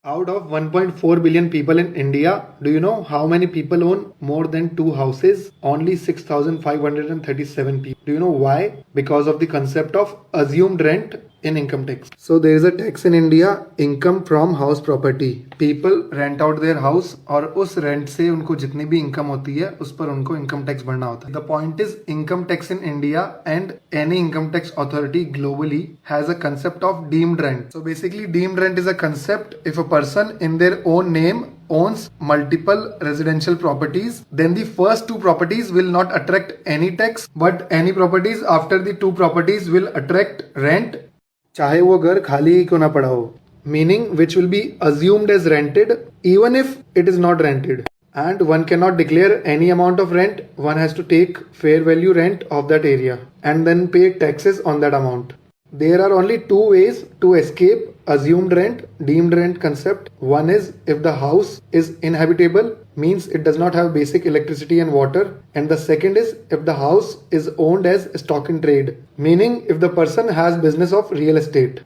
Out of 1.4 billion people in India, do you know how many people own more than two houses? Only 6,537 people. Do you know why? Because of the concept of assumed rent in income tax. So there is a tax in India, income from house property. People rent out their house और उस rent से उनको जितनी भी income होती है उस पर उनको income tax भरना होता है. The point is income tax in India and any income tax authority globally has a concept of deemed rent. So basically deemed rent is a concept if a person in their own name owns multiple residential properties, then the first two properties will not attract any tax, but any properties after the two properties will attract rent, चाहे वो घर खाली ही क्यों ना पड़ा हो, meaning which will be assumed as rented even if it is not rented. And one cannot declare any amount of rent, one has to take fair value rent of that area and then pay taxes on that amount. There are only two ways to escape assumed rent, deemed rent concept. One is if the house is inhabitable, means it does not have basic electricity and water. And the second is if the house is owned as stock in trade, meaning if the person has business of real estate.